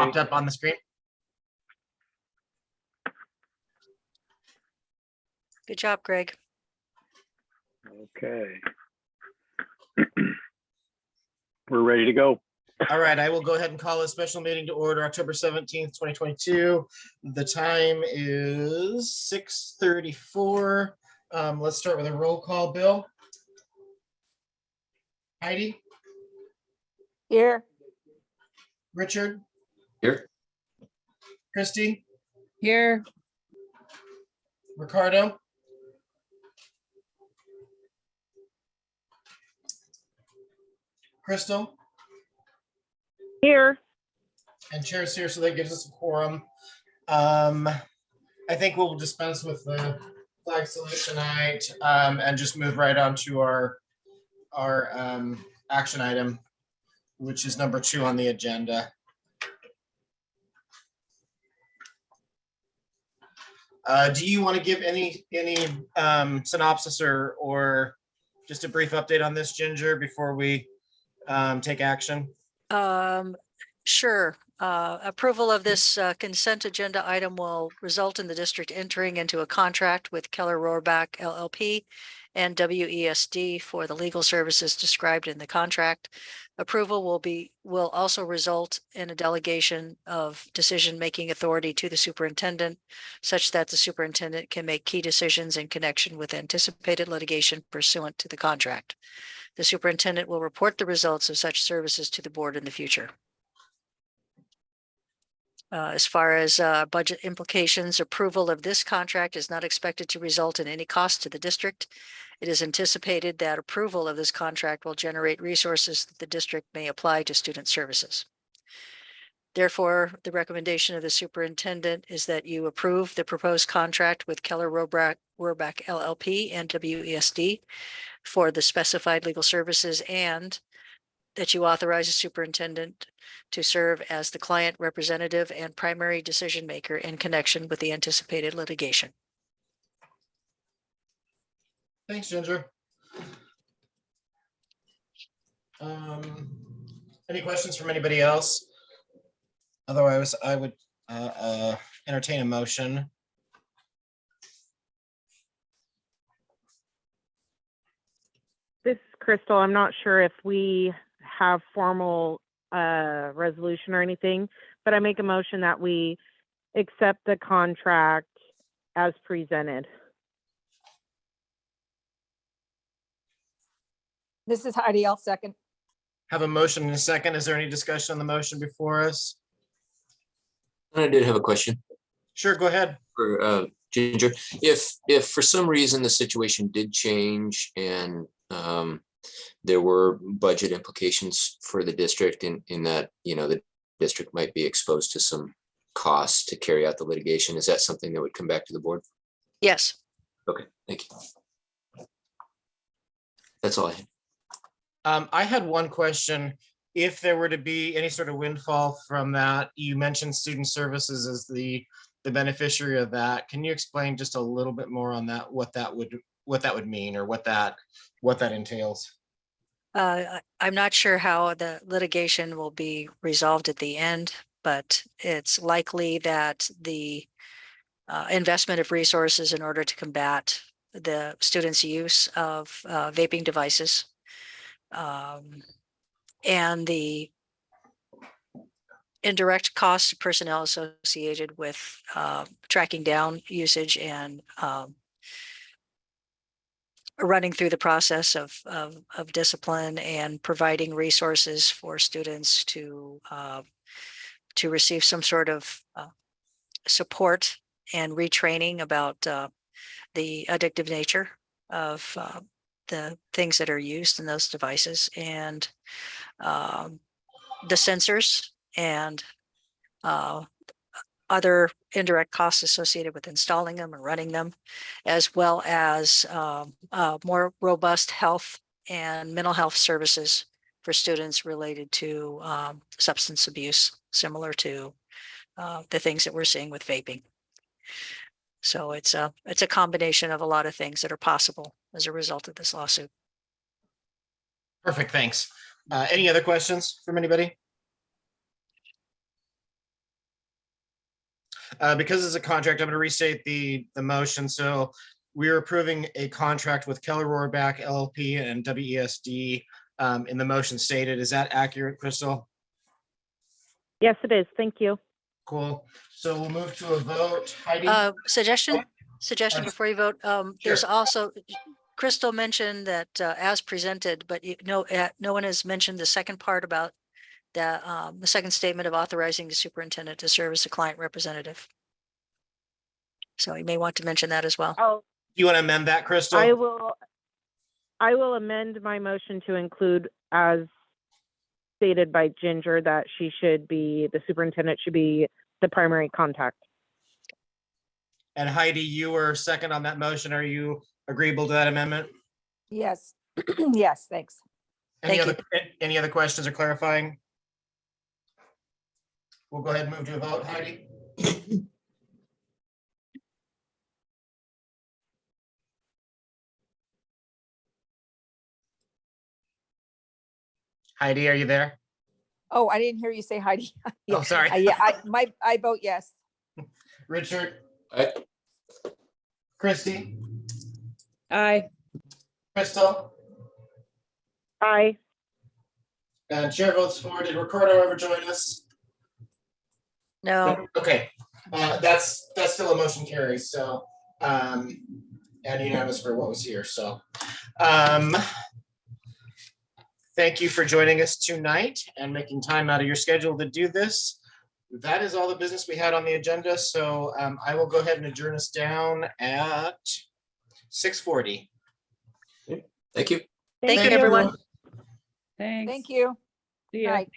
popped up on the screen. Good job, Greg. Okay. We're ready to go. All right, I will go ahead and call a special meeting to order October 17th, 2022. The time is 6:34. Let's start with a roll call. Bill? Heidi? Here. Richard? Here. Christy? Here. Ricardo? Crystal? Here. And Chair's here, so that gives us a quorum. I think we'll dispense with the flag salute tonight, and just move right on to our action item, which is number 2 on the agenda. Do you want to give any synopsis or just a brief update on this, Ginger, before we take action? Sure. Approval of this consent agenda item will result in the district entering into a contract with Keller Rohrbach LLP and WESD for the legal services described in the contract. Approval will also result in a delegation of decision-making authority to the superintendent, such that the superintendent can make key decisions in connection with anticipated litigation pursuant to the contract. The superintendent will report the results of such services to the board in the future. As far as budget implications, approval of this contract is not expected to result in any cost to the district. It is anticipated that approval of this contract will generate resources that the district may apply to student services. Therefore, the recommendation of the superintendent is that you approve the proposed contract with Keller Rohrbach LLP and WESD for the specified legal services, and that you authorize the superintendent to serve as the client representative and primary decision maker in connection with the anticipated litigation. Thanks, Ginger. Any questions from anybody else? Otherwise, I would entertain a motion. This is Crystal. I'm not sure if we have formal resolution or anything, but I make a motion that we accept the contract as presented. This is Heidi. I'll second. Have a motion and a second. Is there any discussion on the motion before us? I did have a question Sure, go ahead. for Ginger. If for some reason the situation did change and there were budget implications for the district in that, the district might be exposed to some costs to carry out the litigation, is that something that would come back to the board? Yes. Okay, thank you. That's all I had. I had one question. If there were to be any sort of windfall from that, you mentioned student services as the beneficiary of that. Can you explain just a little bit more on that, what that would mean, or what that entails? I'm not sure how the litigation will be resolved at the end, but it's likely that the investment of resources in order to combat the students' use of vaping devices and the indirect costs of personnel associated with tracking down usage and running through the process of discipline and providing resources for students to receive some sort of support and retraining about the addictive nature of the things that are used in those devices, and the sensors and other indirect costs associated with installing them and running them, as well as more robust health and mental health services for students related to substance abuse, similar to the things that we're seeing with vaping. So it's a combination of a lot of things that are possible as a result of this lawsuit. Perfect, thanks. Any other questions from anybody? Because it's a contract, I'm going to restate the motion. So we're approving a contract with Keller Rohrbach LLP and WESD in the motion stated. Is that accurate, Crystal? Yes, it is. Thank you. Cool. So we'll move to a vote. Heidi? Suggestion Yes. before you vote. There's also, Crystal mentioned that as presented, but no one has mentioned the second part about the second statement of authorizing the superintendent to serve as a client representative. So you may want to mention that as well. Oh, You want to amend that, Crystal? I will amend my motion to include, as stated by Ginger, that the superintendent should be the primary contact. And Heidi, you were second on that motion. Are you agreeable to that amendment? Yes, yes, thanks. Any other questions or clarifying? We'll go ahead and move to a vote. Heidi? Heidi, are you there? Oh, I didn't hear you say Heidi. Yeah, Oh, sorry. Yeah, I vote yes. Richard, Aye. Christie, Aye. Crystal, Aye. and chair votes for. Did Ricardo ever join us? No, Okay, that's still a motion carries, so, and unanimous for what was here, so. Thank you for joining us tonight and making time out of your schedule to do this. That is all the business we had on the agenda, so I will go ahead and adjourn us down at 6:40. Thank you. thank you, everyone. Thanks. Thank you. See ya. Night.